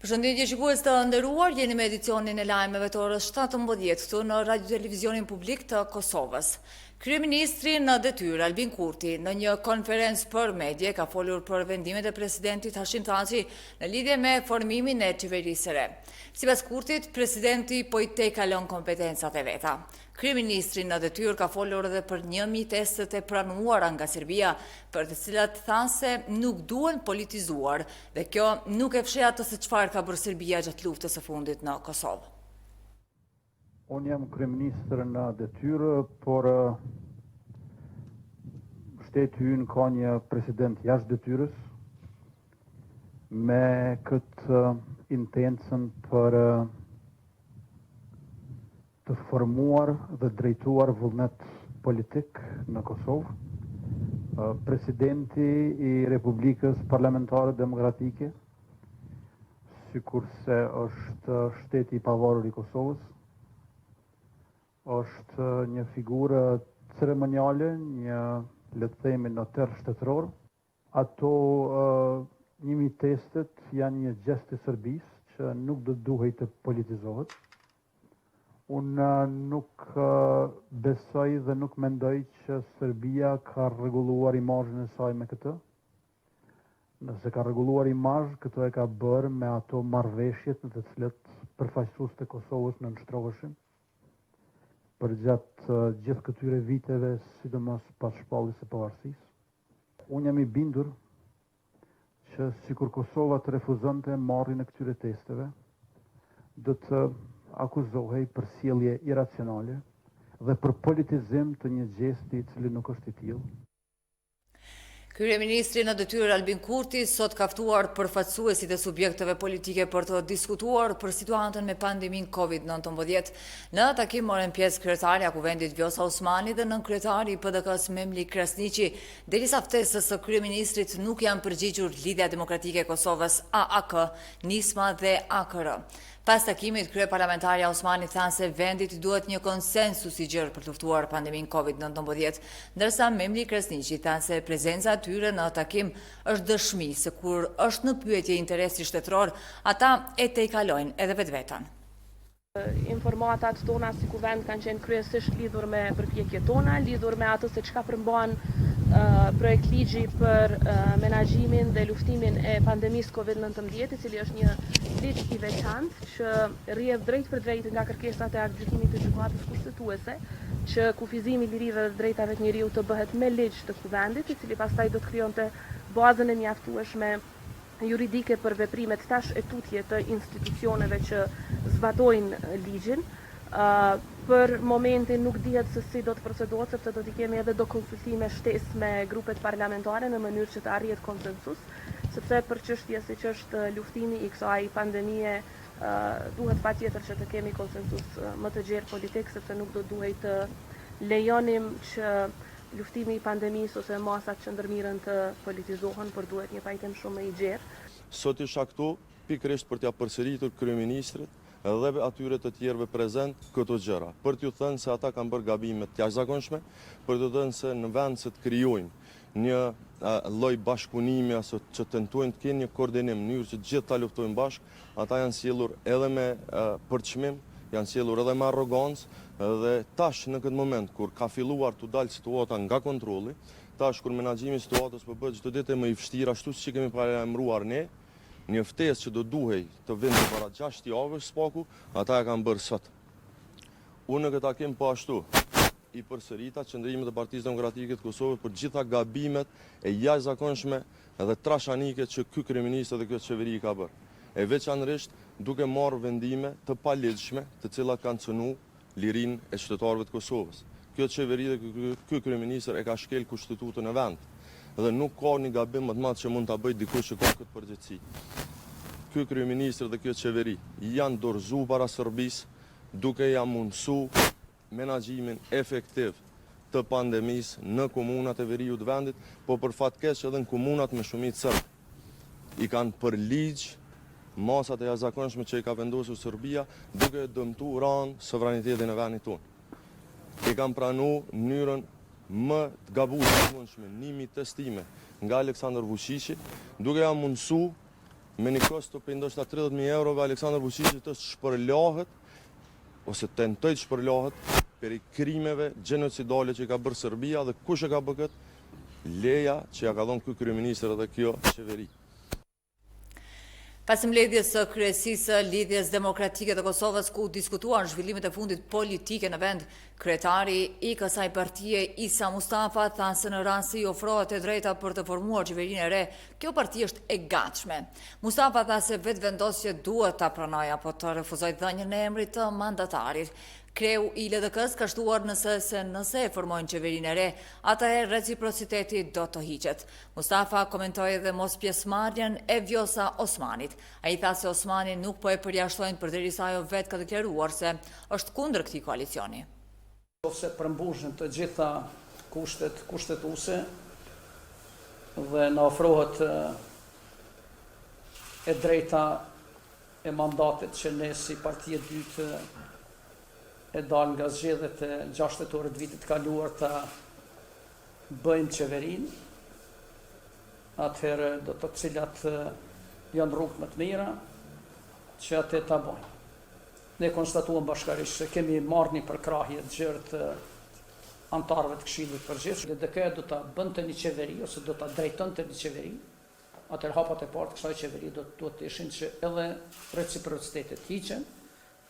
Përshëndetje shikues të nderuar, jeni me edicionin e lajmeve të orës 17 këtu në Radio Televizionin Publik të Kosovës. Kryeministri në detyrë Albin Kurti në një konferencë për medje ka folur për vendimet e presidentit Hashim Thaçi në lidhje me formimin e qeverisë së re. Sipas Kurtit, presidenti po i tejkalon kompetencat e veta. Kryeministri në detyrë ka folur edhe për 1000 testet e pranuara nga Serbia, për të cilat thanë se nuk duhen politizuar, dhe kjo nuk e fsheh atë se çfarë ka bërë Serbia gjatë luftës së fundit në Kosovë. Unë jam kryeministër në detyrë, por shteti ynë ka një president jashtë detyrës me këtë intencën për të formuar dhe drejtuar vullnet politik në Kosovë. Presidenti i Republikës Parlamentare Demokratike, sikurse është shteti i pavarur i Kosovës, është një figurë ceremoniale, një le të themi noter shtetëror. Ato 1000 testet janë një gjest i Serbisë që nuk do duhej të politizohet. Unë nuk besoj dhe nuk mendoj që Serbia ka rregulluar imazhin e saj me këtë. Nëse ka rregulluar imazh, këto e ka bërë me ato marrëveshjet në të cilat përfaqësues të Kosovës nënshtroheshin përgjatë gjithë këtyre viteve, sidomos pas shpalljes së pavarësisë. Unë jam i bindur që sikur Kosova të refuzonte marrjen e këtyre testeve, do të akuzohej për sjellje iracionale dhe për politizim të një gjesti i cili nuk është i tillë. Kryeministri në detyrë Albin Kurti sot ka ftuar përfaqësuesit e subjekteve politike për të diskutuar për situatën me pandemin COVID-19. Në takim morën pjesë kryetarja Kuvendit Vjosa Osmani dhe nënkryetari i PDK-s Memli Krasniqi, derisa ftesës së kryeministrit nuk janë përgjigjur Lidhja Demokratike e Kosovës AAK, Nisma dhe AKR. Pas takimit, kryeparlamentarja Osmani thanë se vendit duhet një konsensus i gjerë për të luftuar pandemin COVID-19, ndërsa Memli Krasniqi thanë se prezenca e tyre në takim është dëshmi se kur është në pyetje interesi shtetëror, ata e tejkalojnë edhe vetveten. Informatat tona si kuvend kanë qenë kryesisht lidhur me përpjekjet tona, lidhur me atë se çka përmban projekt ligji për menaxhimin dhe luftimin e pandemisë COVID-19, i cili është një ligj i veçantë që rrjedh drejt për drejt nga kërkesat e aktgjykimit të gjykatës kushtetuese, që kufizimi i lirive dhe drejtave të njeriut të bëhet me ligj të kuvendit, i cili pastaj do të krijonte bazën e mjaftueshme juridike për veprimet tash e tutje të institucioneve që zbatojnë ligjin. Për momentin nuk dihet se si do të procedohet, sepse do t'i kemi edhe do konsultime shtesë me grupet parlamentare në mënyrë që të arrihet konsensus, sepse për çështje siç është luftimi i kësaj pandemie duhet patjetër që të kemi konsensus më të gjerë politik, sepse nuk do duhej të lejonim që luftimi i pandemisë ose masat që ndërmirën të politizohen, por duhet një pajtim shumë më i gjerë. Sot isha këtu pikërisht për t'ia përsëritur kryeministrit dhe atyre të tjerëve prezent këto gjëra, për t'ju thënë se ata kanë bërë gabime të jashtëzakonshme, për t'ju thënë se në vend se të krijojnë një lloj bashkëpunimi ose që tentojnë të kenë një koordinim në mënyrë që të gjithë ta luftojnë bashkë, ata janë sjellur edhe me përçmim, janë sjellur edhe me arrogancë, dhe tash në këtë moment kur ka filluar të dalë situata nga kontrolli, tash kur menaxhimi i situatës po bëhet çdo ditë më i vështirë, ashtu siç kemi paralajmëruar ne, një ftesë që do duhej të vinte para 6 javësh spaku, ata e kanë bërë sot. Unë në këtë takim po ashtu i përsërita qëndrimet e Partisë Demokratike të Kosovës për gjitha gabimet e jashtëzakonshme dhe trashanike që ky kryeminist dhe kjo qeveri ka bërë. E veçanërisht duke marrë vendime të paligjshme, të cilat kanë cënu lirinë e qytetarëve të Kosovës. Kjo qeveri dhe ky kryeminist e ka shkel kushtetutën e vendit dhe nuk ka një gabim më të madh që mund ta bëjë dikush që ka këtë përgjegjësi. Ky kryeminist dhe kjo qeveri janë dorëzuar para Serbisë duke ja mundsu menaxhimin efektiv të pandemisë në komunat e veriut të vendit, po për fat keq edhe në komunat me shumicë serbe. I kanë për ligj masat e jashtëzakonshme që i ka vendosur Serbia duke dëmtuar rënd sovranitetin e vendit tonë. I kanë pranuar mënyrën më të gabuar të mundshme 1000 testime nga Aleksandar Vučići, duke ja mundsu me një kosto për ndoshta 30.000 eurove Aleksandar Vučići të shpërlahet ose tentoj të shpërlahet për i krimeve gjenocidale që ka bërë Serbia dhe kush e ka bërë këtë leja që ja ka dhënë ky kryeministër dhe kjo qeveri. Pas mbledhjes së kryesisë së Lidhjes Demokratike të Kosovës ku diskutuan zhvillimet e fundit politike në vend, kryetari i kësaj partie Isa Mustafa tha se në rast se i ofrohet e drejta për të formuar qeverinë e re, kjo parti është e gatshme. Mustafa tha se vetëvendosje duhet ta pranojë apo të refuzojë dhënien e emrit të mandatarit. Kreu i LDK-s ka shtuar se nëse e formojnë qeverinë e re, atëherë reciprociteti do të hiqet. Mustafa komentoi edhe mos pjesëmarrjen e Vjosa Osmanit. Ai tha se Osmani nuk po e përjashtojnë përderisa ajo vetë ka deklaruar se është kundër këtij koalicioni. Ose përmbushën të gjitha kushtet kushtetuese dhe na ofrohet e drejta e mandatit që ne si partia e dytë e dalë nga zgjedhjet e 6 shtatorë të vitit kaluar të bëjmë qeverinë, atëherë do të cilat janë rrugë më të mira që atë ta bëjmë. Ne konstatuam bashkërisht se kemi marrë një përkrahje të gjerë të antarëve të Këshillit Përgjithshëm. LDK do ta bënte një qeveri ose do ta drejtonte një qeveri. Atëherë hapat e parë të kësaj qeveri do të ishin që edhe reciprocitetet hiqen,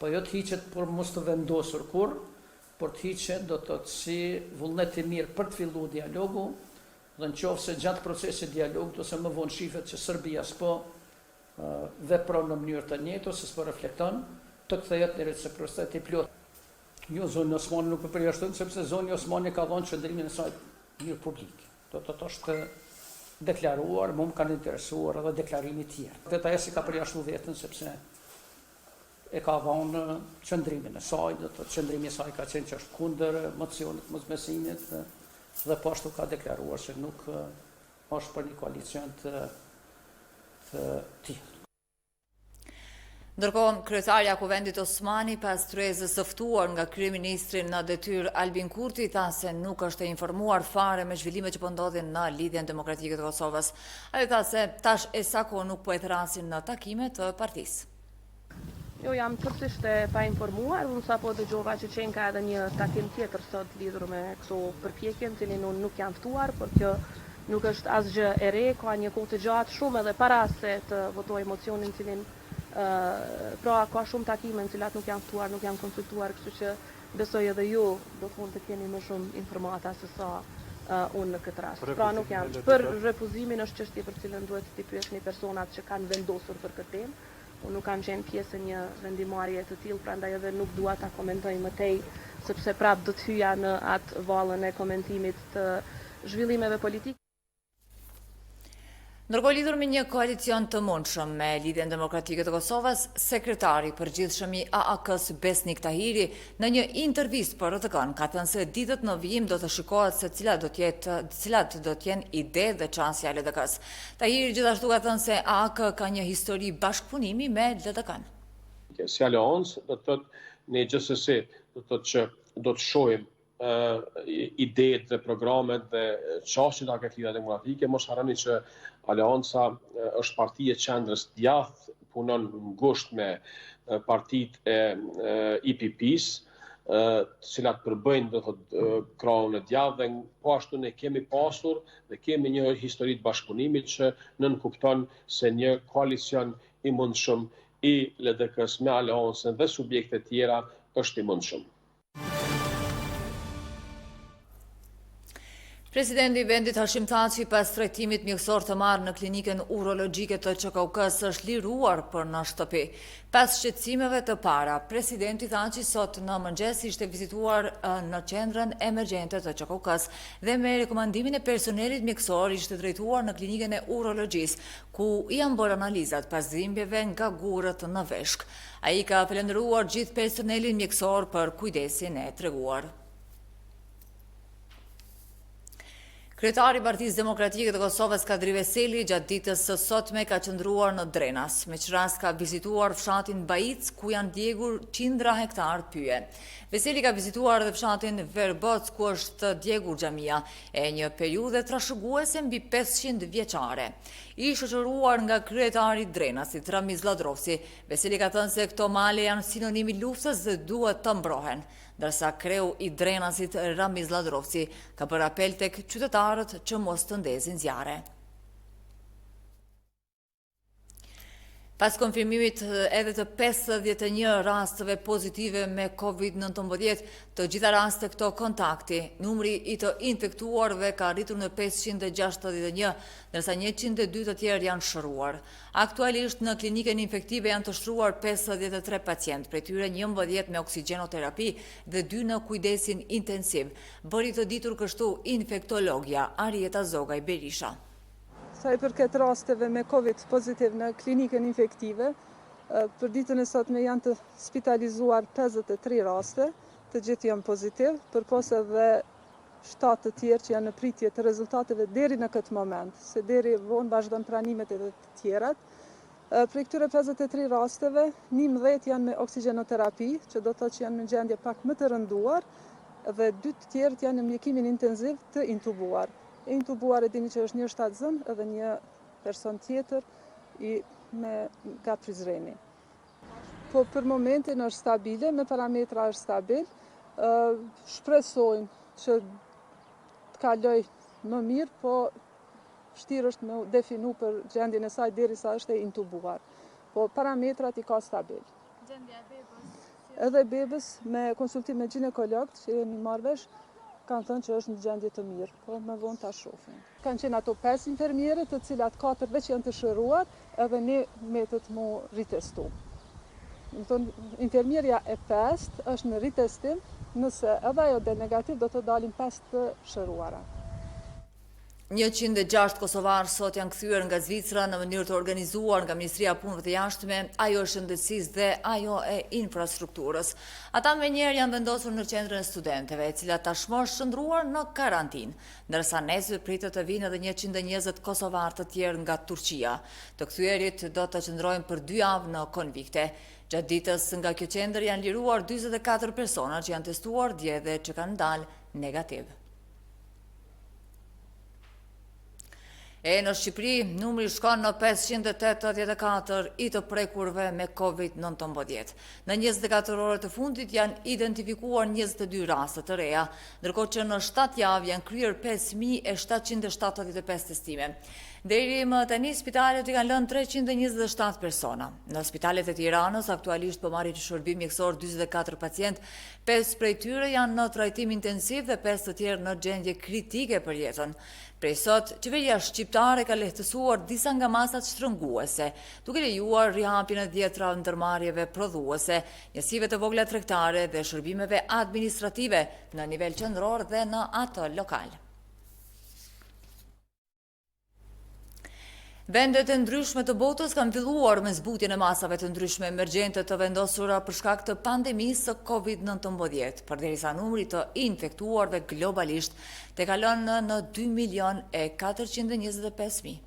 po jo të hiqet për mos të vendosur kur, por të hiqet do të thotë si vullnet i mirë për të filluar dialogu, dhe nëse gjatë procesit dialogut ose më vonë shifet që Serbia s'po vepron në mënyrë të njëjtë ose s'po reflekton, të kthehet në reciprocitet i plot. Jo, zoni Osmani nuk po përjashton sepse zoni Osmani ka dhënë qendrimin e saj mirë publik. Do të thotë është deklaruar, më kanë interesuar edhe deklarimi të tjerë. Vetë ajo si ka përjashtuar veten sepse e ka dhënë qëndrimin e saj, do të thotë qëndrimi i saj ka qenë që është kundër mocionit mosbesimit dhe po ashtu ka deklaruar se nuk është për një koalicion të tillë. Ndërkohë, kryetaria e Kuvendit Osmani pas tryezës së ftuar nga kryeministri në detyrë Albin Kurti tha se nuk është e informuar fare me zhvillimet që po ndodhin në Lidhjen Demokratike të Kosovës. Ai tha se tash e sa kohë nuk po e thrasin në takime të partisë. Jo, jam tërësisht e pa informuar, unë sapo dëgjova që ka edhe një takim tjetër sot lidhur me këto përpjekje, cilin unë nuk jam ftuar, por kjo nuk është asgjë e re, ka një kohë të gjatë shumë edhe para se të votojë mocionin cilin pra ka shumë takime në cilat nuk jam ftuar, nuk jam konsultuar, kështu që besoj edhe ju do të mund të keni më shumë informata se sa unë në këtë rast. Pra nuk jam. Për refuzimin është çështje për cilën duhet t'i pyesni personat që kanë vendosur për këtë temë. Unë nuk kam qenë pjesë një vendimarrje të tillë, prandaj edhe nuk dua ta komentoj më tej, sepse prap do të hyja në atë vallën e komentimit të zhvillimeve politike. Ndërkohë, lidhur me një koalicion të mundshëm me Lidhjen Demokratike të Kosovës, sekretari i përgjithshëm i AAK-s Besnik Tahiri në një intervistë për Rtk-n ka thënë se ditët në vijim do të shikohet se cilat do të jenë ide dhe çësia e LDK-s. Tahiri gjithashtu ka thënë se AAK ka një histori bashkëpunimi me LDK-n. Si aleancë, do të thotë ne gjithsesi do të thotë që do të shohim ideet dhe programet dhe çështjet e Lidhjes Demokratike. Mos harroni që Aleanca është parti e qendrës djathtë, punon ngushtë me partitë e IPP-s, të cilat përbëjnë do thotë krahun e djathtë dhe po ashtu ne kemi pasur dhe kemi një histori të bashkëpunimit që nënkupton se një koalicion i mundshëm i LDK-s me Aleancën dhe subjekte tjera është i mundshëm. Presidenti i vendit Hashim Thaçi pas trajtimit mjekësor të marrë në klinikën urologjike të QKUK-s është liruar për në shtëpi. Pas shqetësimeve të para, presidenti Thaçi sot në mëngjes ishte vizituar në qendrën emergjente të QKUK-s dhe me rekomandimin e personelit mjekësor ishte drejtuar në klinikën e urologjisë, ku janë bërë analizat pas dhimbjeve nga gurët në veshk. Ai ka falendëruar gjithë personelin mjekësor për kujdesin e treguar. Kryetari i Partisë Demokratike të Kosovës Kadri Veseli gjatë ditës së sotme ka qëndruar në Drenas, me që rast ka vizituar fshatin Bajic, ku janë djegur qindra hektar pyje. Veseli ka vizituar edhe fshatin Verboc, ku është djegur xhamia, e një periudhë trashëguese mbi 500 vjeçare. i shoqëruar nga kryetari i Drenasit, Ramiz Ladrovsi, Veseli ka thënë se këto male janë sinonimi luftës dhe duhet të mbrohen, ndërsa kreu i Drenasit, Ramiz Ladrovsi, ka bërë apel tek qytetarët që mos të ndezin zjarre. Pas konfirmimit edhe të 51 rastëve pozitive me COVID-19, të gjitha raste këto kontakti, numri i të infektuarve ka rritur në 561, ndërsa 102 të tjerë janë shëruar. Aktualisht në klinikën infektive janë të shëruar 53 pacient, prej tyre 11 me oksigjenoterapi dhe 2 në kujdesin intensiv. Bëri të ditur kështu infektologja Arjeta Zogaj Berisha. Sa i përket rasteve me COVID pozitiv në klinikën infektive, për ditën e sotme janë të spitalizuar 53 raste, të gjithë janë pozitiv, përpos edhe 7 të tjerë që janë në pritje të rezultateve deri në këtë moment, se deri vonë vazhdon pranimet edhe të tjerat. Për këtyre 53 rasteve, 11 janë me oksigjenoterapi, që do të thotë që janë në gjendje pak më të rënduar, dhe 2 të tjerët janë në mjekimin intensiv të intubuar. E intubuar e dini që është një shtatzën edhe një person tjetër nga Prizreni. Po për momentin është stabile, me parametra është stabil. Shpresojmë që të kaloj më mirë, po vështirë është me definu për gjendjen e saj derisa është e intubuar. Po parametrat i ka stabil. Gjendja e bebës? Edhe bebës me konsultim me ginekologt që jemi marrëvesh, kanë thënë që është në gjendje të mirë, po më vonë ta shohim. Kanë qenë ato 5 infermierë, të cilat 4 veç janë të shëruar, edhe ne metët mu ritestu. Infermierja e 5 është në ritestim, nëse edhe ajo del negativ, do të dalin 5 të shëruara. 106 kosovarë sot janë kthyer nga Zvicra në mënyrë të organizuar nga Ministria e Punëve të Jashtme, ajo e shëndetësisë dhe ajo e infrastrukturës. Ata menjëherë janë vendosur në qendrën e studentëve, e cila tashmë është shndruar në karantinë, ndërsa nesër pritet të vinë edhe 120 kosovarë të tjerë nga Turqia. Të kthyerit do të qëndrojnë për 2 javë në konvikte. Gjatë ditës nga kjo qendër janë liruar 44 persona që janë testuar dje dhe që kanë dalë negativ. E në Shqipëri, numri shkon në 584 i të prekurve me COVID-19. Në 24 orë të fundit janë identifikuar 22 raste të reja, ndërkohë që në 7 javë janë kryer 5.775 testime. Deri më tani spitalet i kanë lënë 327 persona. Në spitalet e Tiranës aktualisht po marrin shërbim mjekësor 44 pacient, 5 prej tyre janë në trajtim intensiv dhe 5 të tjerë në gjendje kritike për jetën. Prej sot, qeveria shqiptare ka lehtësuar disa nga masat shtrënguese, duke lejuar rihapjen e 10 ndërmarrjeve prodhuese, njësive të vogla tregtare dhe shërbimeve administrative në nivel qendror dhe në atë lokal. Vendet e ndryshme të botës kanë filluar me zbutjen e masave të ndryshme emergjente të vendosura për shkak të pandemisë së COVID-19, përderisa numri të infektuarve globalisht të kalon në 2.425.000.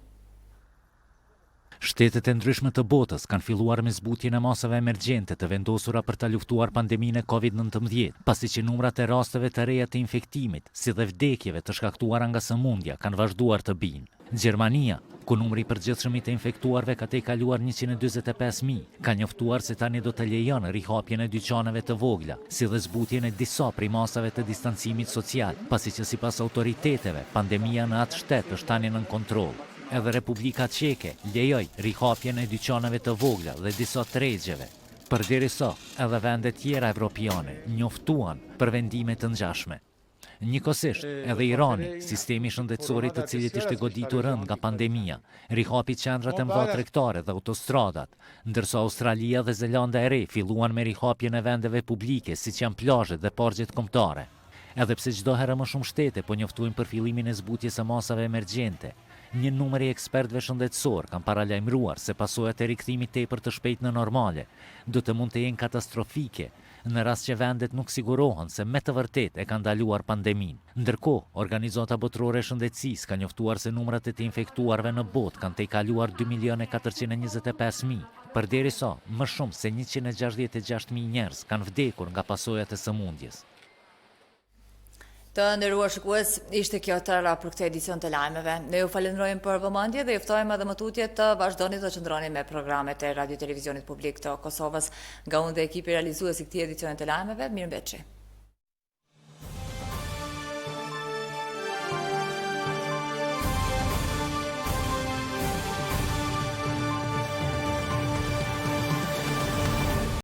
Shtetet e ndryshme të botës kanë filluar me zbutjen e masave emergjente të vendosura për ta luftuar pandeminë e COVID-19, pasi që numrat e rasteve të reja të infektimit, si dhe vdekjeve të shkaktuara nga sëmundja, kanë vazhduar të bijnë. Gjermania, ku numri i përgjithshëm të infektuarve ka tejkaluar 145.000, ka njoftuar se tani do të lejon rihapjen e dyqaneve të vogla, si dhe zbutjen e disa prej masave të distancimit social, pasi që sipas autoriteteve, pandemia në atë shtet është tani nën kontroll. Edhe Republika Çeke lejoi rihapjen e dyqaneve të vogla dhe disa tregjeve. Përderisa, edhe vende tjera evropiane njoftuan për vendime të ngjashme. Njëkohësisht, edhe Irani, sistemi shëndetësor i të cilit ishte goditur rënd nga pandemia, rihapi qendrat e mëdha tregtare dhe autostradat, ndërsa Australia dhe Zelanda e Re filluan me rihapjen e vendeve publike, siç janë plazhet dhe parqet kombëtare. Edhe pse çdo herë më shumë shtete po njoftuin për fillimin e zbutjes së masave emergjente, një numër i ekspertëve shëndetësor kanë paralajmëruar se pasojat e rikthimit tepër të shpejt në normale do të mund të jenë katastrofike në rast që vendet nuk sigurohen se me të vërtet e kanë ndaluar pandeminë. Ndërkohë, Organizata Botërore e Shëndetësisë ka njoftuar se numrat e të infektuarve në botë kanë tejkaluar 2.425.000, përderisa më shumë se 166.000 njerëz kanë vdekur nga pasojat e sëmundjes. Të nderuar shikues, ishte kjo tëra për këtë edicion të lajmeve. Ne ju falenderojmë për vëmendje dhe juftojmë edhe më tutje të vazhdoni të qëndroni me programet e Radio Televizionit Publik të Kosovës. Nga unë dhe ekipi realizues i këtij edicioni të lajmeve, mirëmbëjtje.